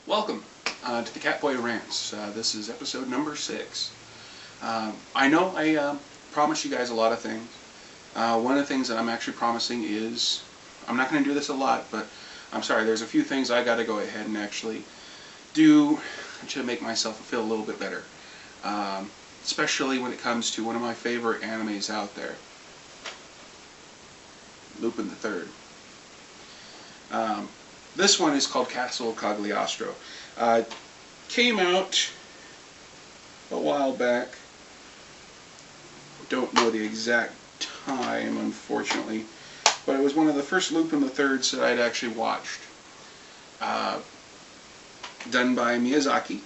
Welcome to the Catboy Rants. This is episode number 6. I know I promised you guys a lot of things. One of the things that I'm actually promising is, I'm not going to do this a lot, but I'm sorry, there's a few things I got to go ahead and actually do to make myself feel a little bit better. Especially when it comes to one of my favorite animes out there, Lupin the Third. This one is called Castle of Cogliostro. Came out a while back. Don't know the exact time, unfortunately, but it was one of the first Lupin the Thirds that I'd actually watched. Done by Miyazaki.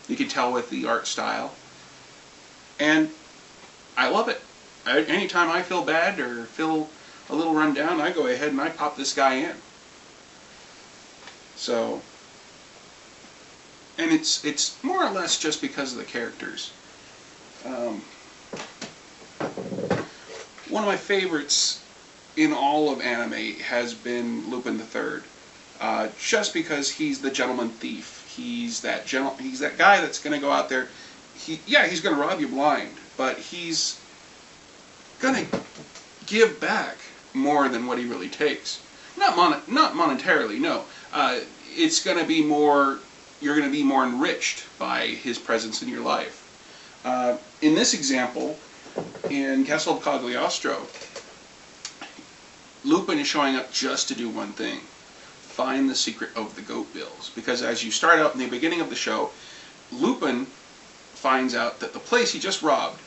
You can tell with the art style, and I love it. Anytime I feel bad or feel a little run down, I go ahead and I pop this guy in. So, and it's more or less just because of the characters. One of my favorites in all of anime has been Lupin the Third, just because he's the gentleman thief. He's that guy that's going to go out there. He's going to rob you blind, but he's going to give back more than what he really takes. Not monetarily, no. It's going to be more. You're going to be more enriched by his presence in your life. In this example, in Castle of Cogliostro, Lupin is showing up just to do one thing: find the secret of the goat bills. Because as you start out in the beginning of the show, Lupin finds out that the place he just robbed,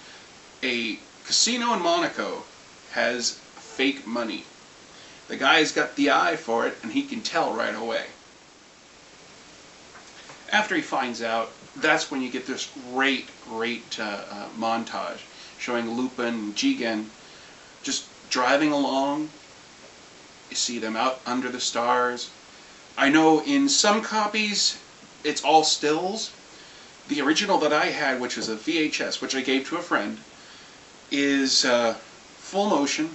a casino in Monaco, has fake money. The guy's got the eye for it, and he can tell right away. After he finds out, that's when you get this great montage showing Lupin Jigen just driving along. You see them out under the stars. I know in some copies it's all stills. The original that I had, which was a VHS, which I gave to a friend, is full motion,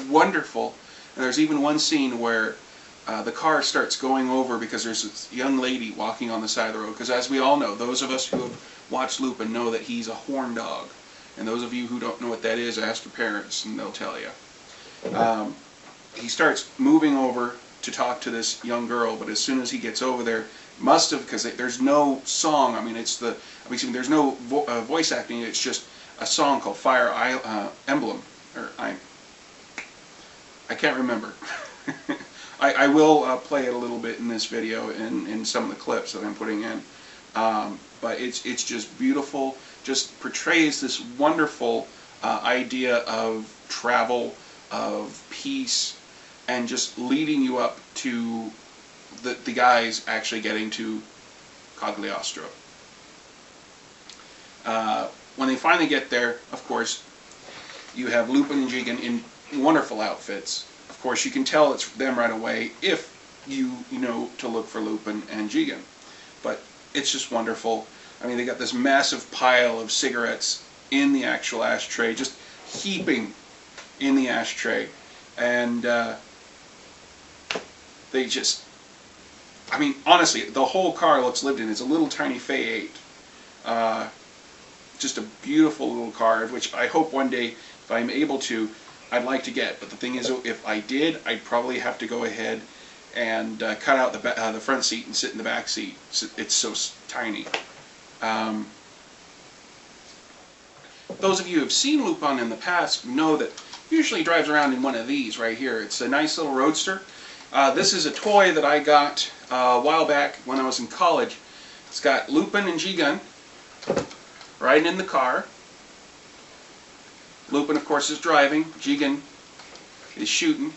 wonderful. And there's even one scene where the car starts going over because there's this young lady walking on the side of the road. Because as we all know, those of us who have watched Lupin know that he's a horn dog. And those of you who don't know what that is, ask your parents and they'll tell you. He starts moving over to talk to this young girl, but as soon as he gets over there, must have, because there's no song. I mean, there's no voice acting. It's just a song called Fire Emblem, or I can't remember. I will play it a little bit in this video and in some of the clips that I'm putting in. But it's just beautiful. Just portrays this wonderful idea of travel, of peace, and just leading you up to the guys actually getting to Cogliostro. When they finally get there, of course, you have Lupin and Jigen in wonderful outfits. Of course, you can tell it's them right away if you know to look for Lupin and Jigen. But it's just wonderful. I mean, they got this massive pile of cigarettes in the actual ashtray, just heaping in the ashtray. And they just, I mean, honestly, the whole car looks lived in. It's a little tiny Fay 8. Just a beautiful little car, which I hope one day, if I'm able to, I'd like to get. But the thing is, if I did, I'd probably have to go ahead and cut out the front seat and sit in the back seat. It's so tiny. Those of you who have seen Lupin in the past know that he usually drives around in one of these right here. It's a nice little roadster. This is a toy that I got a while back when I was in college. It's got Lupin and Jigen riding in the car. Lupin, of course, is driving. Jigen is shooting.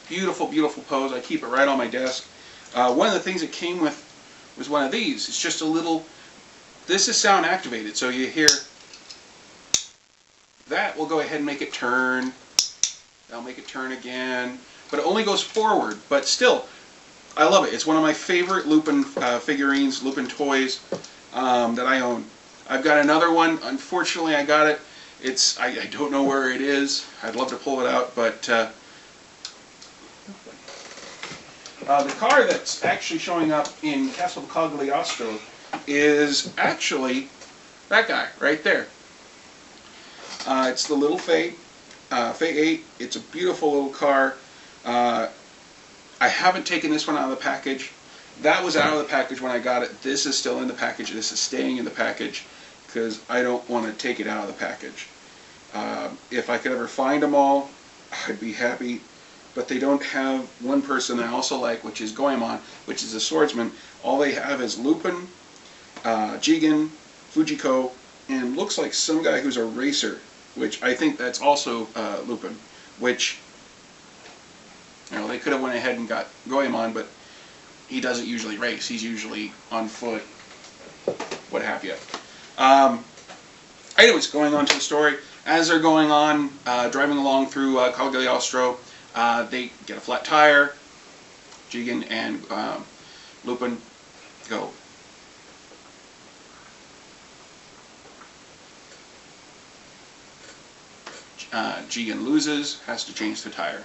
Beautiful, beautiful pose. I keep it right on my desk. One of the things it came with was one of these. It's just a little... This is sound activated, so you hear... That will go ahead and make it turn. That'll make it turn again. But it only goes forward. But still, I love it. It's one of my favorite Lupin figurines, Lupin toys that I own. I've got another one. Unfortunately, I got it. I don't know where it is. I'd love to pull it out, but The car that's actually showing up in Castle Cogliostro is actually that guy right there. It's the little Fay 8. It's a beautiful little car. I haven't taken this one out of the package. That was out of the package when I got it. This is still in the package. This is staying in the package because I don't want to take it out of the package. If I could ever find them all, I'd be happy. But they don't have one person I also like, which is Goemon, which is a swordsman. All they have is Lupin, Jigen, Fujiko, and looks like some guy who's a racer, which I think that's also Lupin, which, you know, they could have went ahead and got Goemon, but he doesn't usually race. He's usually on foot, what have you. Anyways, going on to the story. As they're going on, driving along through Cogliostro, they get a flat tire. Jigen and Lupin go. Jigen loses, has to change the tire.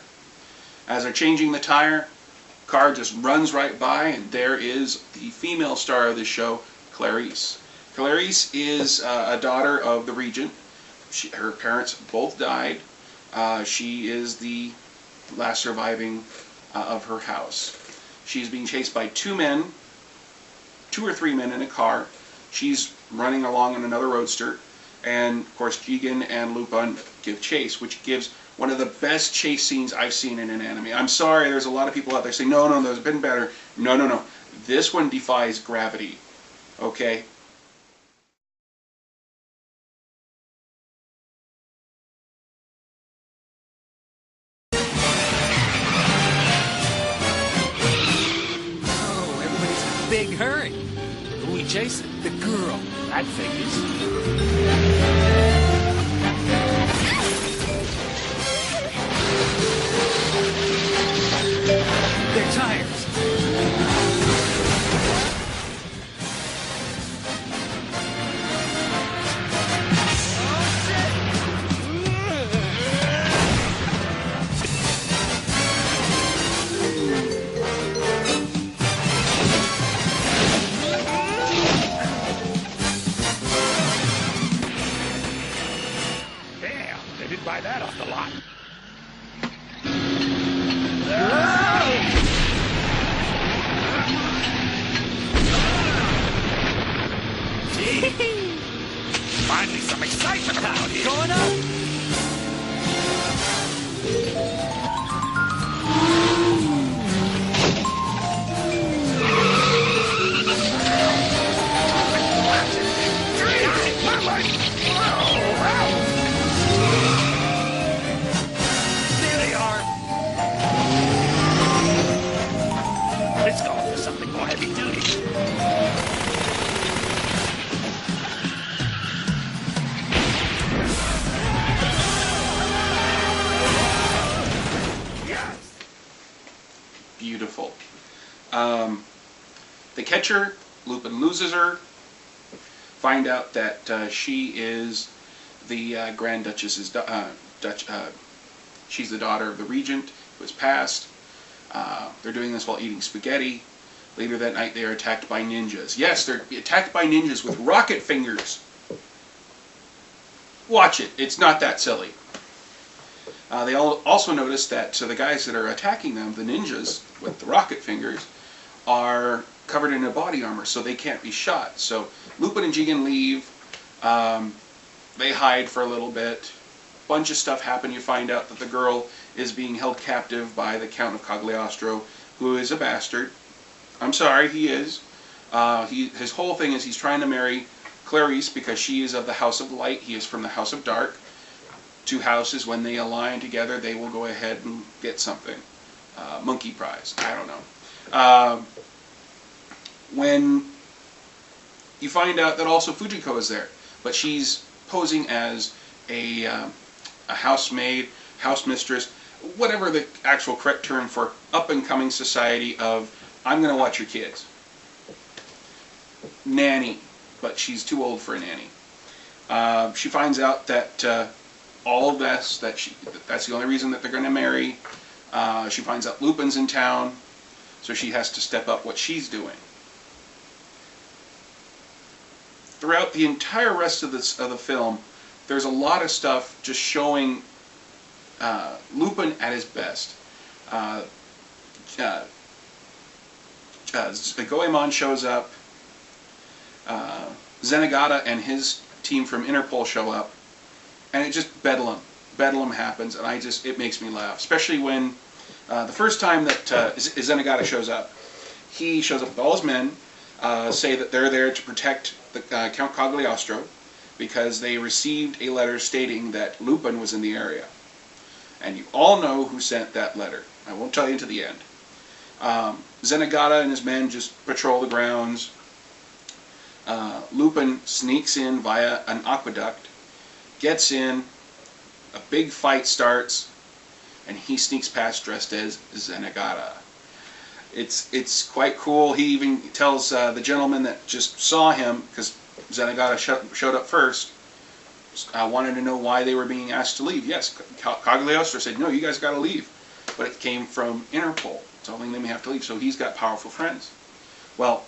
As they're changing the tire, car just runs right by, and there is the female star of the show, Clarice. Clarice is a daughter of the regent. Her parents both died. She is the last surviving of her house. She's being chased by two or three men in a car. She's running along in another roadster, and of course Jigen and Lupin give chase, which gives one of the best chase scenes I've seen in an anime. I'm sorry, there's a lot of people out there saying, no, there's been better. No. This one defies gravity. Okay? Oh, everybody's in a big hurry. Who we chasing? The girl. That figures. Their tires. Damn, they didn't buy that off the lot. Finally some excitement around here. Going up. There they are. Let's go for something more heavy duty. Beautiful. They catch her. Lupin loses her. Find out that she is the Grand Duchess's she's the daughter of the regent who has passed. They're doing this while eating spaghetti. Later that night, they are attacked by ninjas. Yes, they're attacked by ninjas with rocket fingers. Watch it. It's not that silly. They also notice that the guys that are attacking them, the ninjas with the rocket fingers, are covered in a body armor, so they can't be shot. So Lupin and Jigen leave. They hide for a little bit. Bunch of stuff happen. You find out that the girl is being held captive by the Count of Cogliostro, who is a bastard. I'm sorry, he is. His whole thing is he's trying to marry Clarice because she is of the House of Light. He is from the House of Dark. Two houses, when they align together, they will go ahead and get something. Monkey prize. I don't know. When you find out that also Fujiko is there, but she's posing as a housemaid, house mistress, whatever the actual correct term for up-and-coming society of, I'm going to watch your kids. Nanny, but she's too old for a nanny. She finds out that all of this, that's the only reason that they're going to marry. She finds out Lupin's in town, so she has to step up what she's doing. Throughout the entire rest of the film, there's a lot of stuff just showing Lupin at his best. Goemon shows up. Zenigata and his team from Interpol show up, and it just bedlam happens, and it makes me laugh, especially when the first time that Zenigata shows up, he shows up with all his men, say that they're there to protect the Count Cogliostro because they received a letter stating that Lupin was in the area, and you all know who sent that letter. I won't tell you until the end. Zenigata and his men just patrol the grounds. Lupin sneaks in via an aqueduct, gets in, a big fight starts, and he sneaks past dressed as Zenigata. It's quite cool. He even tells the gentleman that just saw him, because Zenigata showed up first, wanted to know why they were being asked to leave. Yes, Cogliostro said, no, you guys got to leave. But it came from Interpol, telling them you have to leave. So he's got powerful friends. Well,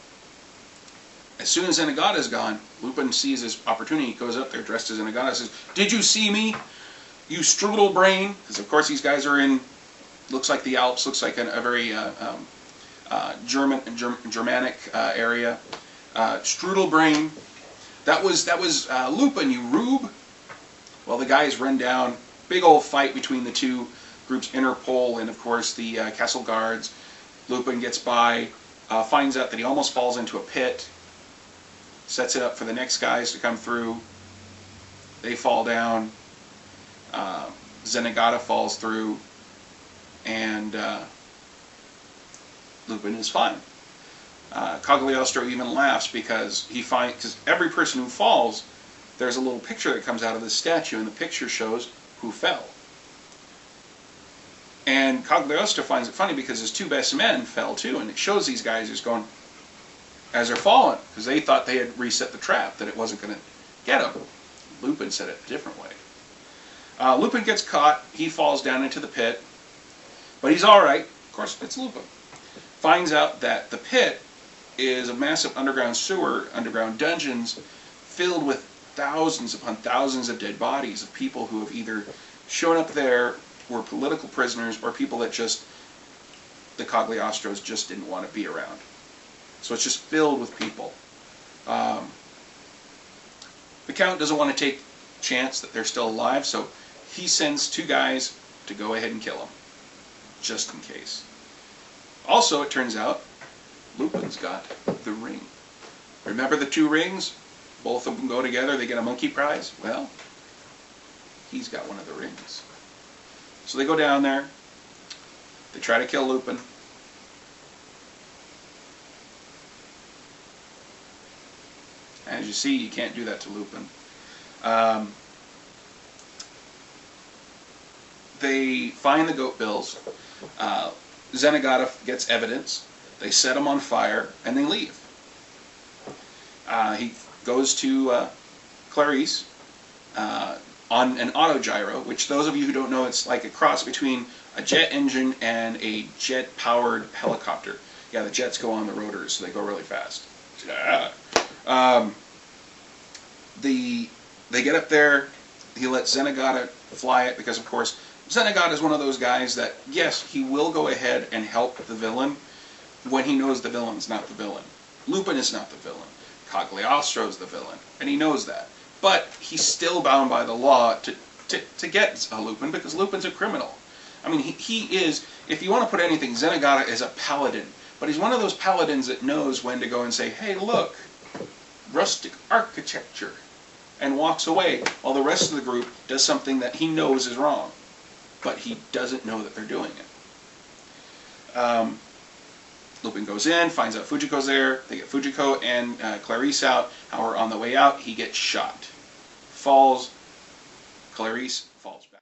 as soon as Zenigata is gone, Lupin sees his opportunity. He goes up there dressed as Zenigata and says, did you see me, you strudel brain? Because of course these guys are in, looks like the Alps, looks like a very Germanic area. Strudel brain. That was Lupin, you rube. Well, the guys run down. Big old fight between the two groups, Interpol and of course the castle guards. Lupin gets by, finds out that he almost falls into a pit, sets it up for the next guys to come through. They fall down. Zenigata falls through, and Lupin is fine. Cogliostro even laughs because because every person who falls, there's a little picture that comes out of this statue, and the picture shows who fell. And Cogliostro finds it funny because his two best men fell too, and it shows these guys just going, as they're falling, because they thought they had reset the trap, that it wasn't going to get them. Lupin said it a different way. Lupin gets caught, he falls down into the pit, but he's alright. Of course, it's Lupin. Finds out that the pit is a massive underground sewer, underground dungeons, filled with thousands upon thousands of dead bodies of people who have either shown up there, were political prisoners, or people that just, the Cogliostros just didn't want to be around. So it's just filled with people. The Count doesn't want to take a chance that they're still alive, so he sends two guys to go ahead and kill them, just in case. Also, it turns out, Lupin's got the ring. Remember the two rings? Both of them go together, they get a monkey prize? Well, he's got one of the rings. So they go down there, they try to kill Lupin. As you see, you can't do that to Lupin. They find the goat bills. Zenigata gets evidence. They set him on fire, and they leave. He goes to Clarice on an Autogyro, which those of you who don't know, it's like a cross between a jet engine and a jet-powered helicopter. Yeah, the jets go on the rotors, so they go really fast. They get up there. He lets Zenigata fly it because, of course, Zenigata is one of those guys that, yes, he will go ahead and help the villain when he knows the villain's not the villain. Lupin is not the villain. Cogliostro is the villain, and he knows that. But he's still bound by the law to get Lupin because Lupin's a criminal. I mean, he is, if you want to put anything, Zenigata is a paladin. But he's one of those paladins that knows when to go and say, hey, look, rustic architecture, and walks away while the rest of the group does something that he knows is wrong. But he doesn't know that they're doing it. Lupin goes in, finds out Fujiko's there. They get Fujiko and Clarice out. However, on the way out, he gets shot. Falls. Clarice falls back.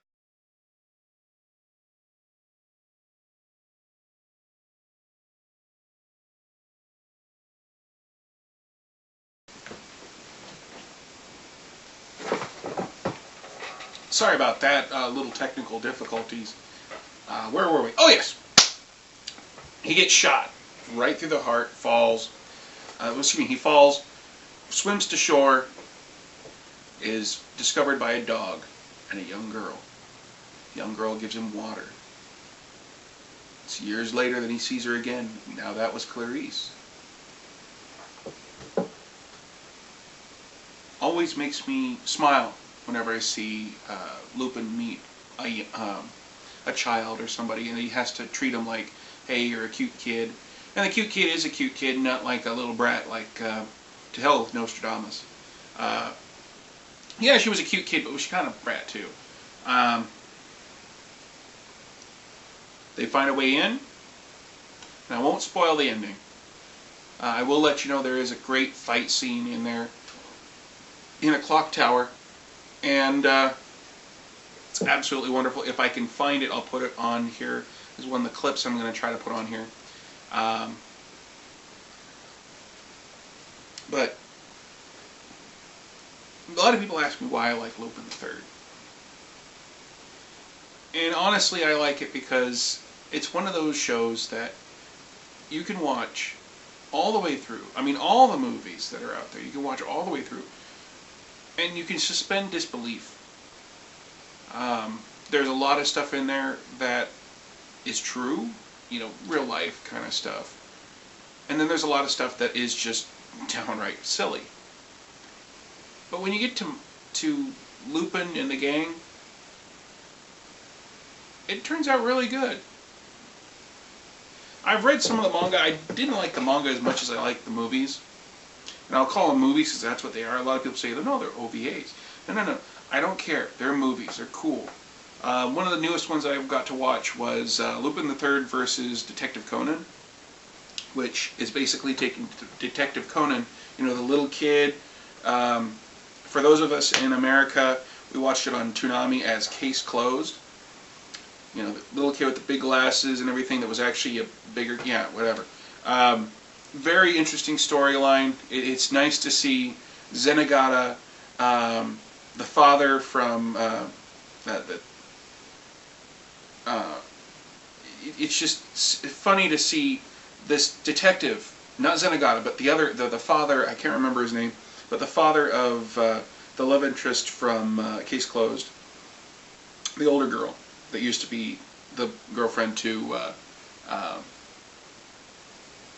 Sorry about that, little technical difficulties. Where were we? Oh, yes! He gets shot. right through the heart, falls. He falls, swims to shore, is discovered by a dog and a young girl. The young girl gives him water. It's years later that he sees her again. Now that was Clarice. Always makes me smile whenever I see Lupin meet a child or somebody, and he has to treat him like, hey, you're a cute kid. And the cute kid is a cute kid, not like a little brat like to hell with Nostradamus. Yeah, she was a cute kid, but she kind of a brat too. They find a way in, and I won't spoil the ending. I will let you know there is a great fight scene in there, in a clock tower, and it's absolutely wonderful. If I can find it, I'll put it on here. This is one of the clips I'm going to try to put on here. But a lot of people ask me why I like Lupin the Third. And honestly, I like it because it's one of those shows that you can watch all the way through. I mean, all the movies that are out there, you can watch all the way through. And you can suspend disbelief. There's a lot of stuff in there that is true, you know, real life kind of stuff. And then there's a lot of stuff that is just downright silly. But when you get to Lupin and the gang, it turns out really good. I've read some of the manga. I didn't like the manga as much as I liked the movies. And I'll call them movies because that's what they are. A lot of people say, no, they're OVAs. No. I don't care. They're movies. They're cool. One of the newest ones I got to watch was Lupin the Third versus Detective Conan, which is basically taking Detective Conan, you know, the little kid. For those of us in America, we watched it on Toonami as Case Closed. You know, the little kid with the big glasses and everything that was actually a bigger, yeah, whatever. Very interesting storyline. It's nice to see Zenigata, the father from it's just funny to see this detective, not Zenigata, but the father, I can't remember his name, but the father of the love interest from Case Closed, the older girl that used to be the girlfriend to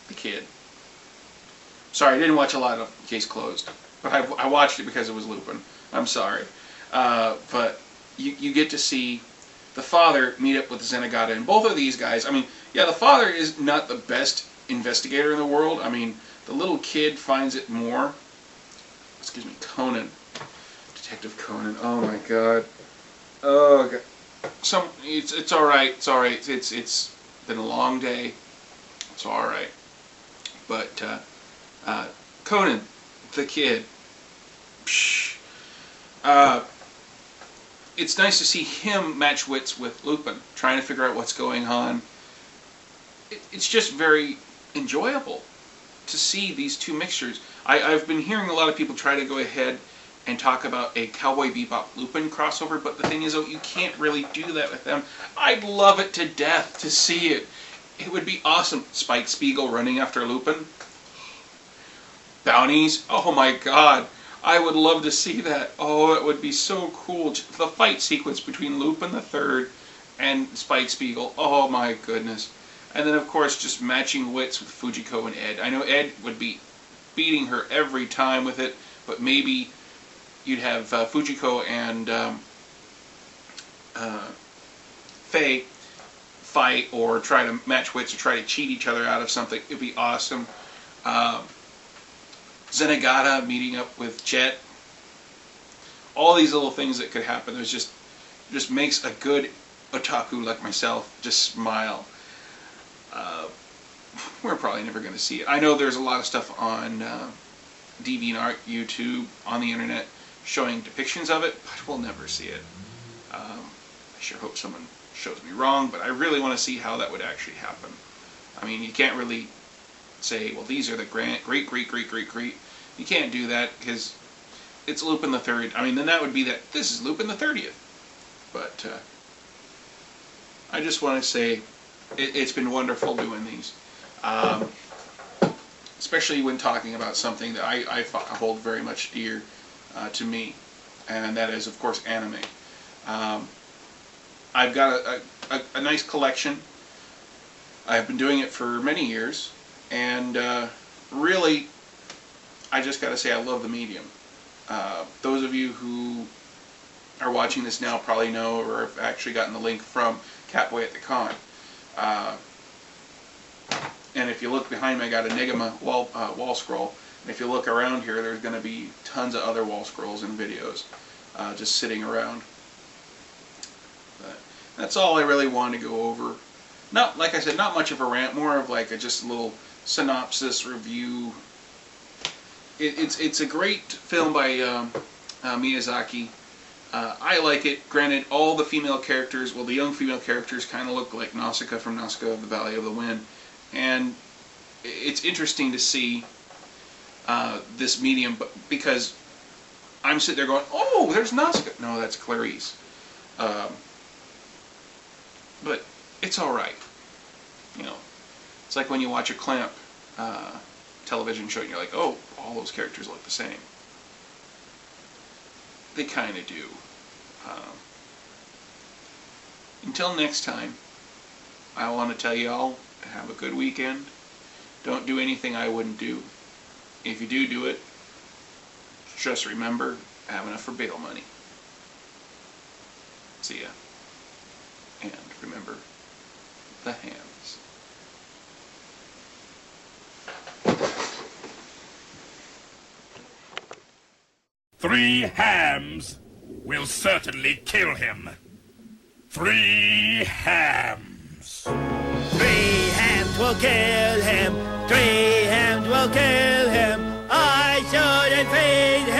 the kid. Sorry, I didn't watch a lot of Case Closed, but I watched it because it was Lupin. I'm sorry. But you get to see the father meet up with Zenigata, and both of these guys, I mean, yeah, the father is not the best investigator in the world. I mean, the little kid finds it more. Excuse me, Conan. Detective Conan. Oh my god. Oh god. It's alright. It's alright. It's been a long day. It's alright. But Conan, the kid. Psh. It's nice to see him match wits with Lupin, trying to figure out what's going on. It's just very enjoyable to see these two mixtures. I've been hearing a lot of people try to go ahead and talk about a Cowboy Bebop Lupin crossover, but the thing is, you can't really do that with them. I'd love it to death to see it. It would be awesome. Spike Spiegel running after Lupin. Bounties. Oh my god. I would love to see that. Oh, it would be so cool. The fight sequence between Lupin the Third and Spike Spiegel. Oh my goodness. And then, of course, just matching wits with Fujiko and Ed. I know Ed would be beating her every time with it, but maybe you'd have Fujiko and Faye fight or try to match wits or try to cheat each other out of something. It'd be awesome. Zenigata meeting up with Jet. All these little things that could happen. There's just makes a good otaku like myself just smile. We're probably never going to see it. I know there's a lot of stuff on DeviantArt, YouTube, on the internet showing depictions of it, but we'll never see it. I sure hope someone shows me wrong, but I really want to see how that would actually happen. I mean, you can't really say, well, these are the great. You can't do that because it's Lupin the Third. I mean, then that would be that this is Lupin the 30th. But I just want to say it's been wonderful doing these. especially when talking about something that I hold very much dear to me, and that is, of course, anime. I've got a nice collection. I've been doing it for many years, and really, I just got to say I love the medium. Those of you who are watching this now probably know or have actually gotten the link from Catboy at the Con. And if you look behind me, I got a Enigma wall scroll. And if you look around here, there's going to be tons of other wall scrolls and videos just sitting around. But that's all I really want to go over. Not, like I said, not much of a rant, more of like just a little synopsis review. It's a great film by Miyazaki. I like it. Granted, all the female characters, well, the young female characters kind of look like Nausicaa from Nausicaa of the Valley of the Wind. And it's interesting to see this medium, because I'm sitting there going, oh, there's Nausicaa. No, that's Clarice. But it's all right. You know, it's like when you watch a Clamp television show and you're like, oh, all those characters look the same. They kind of do. Until next time, I want to tell you all, have a good weekend. Don't do anything I wouldn't do. If you do it, just remember, have enough for bail money. See ya. And remember the hands. Three hams will certainly kill him. 3 hams. 3 hams will kill him. 3 hams will kill him. I shouldn't feed him.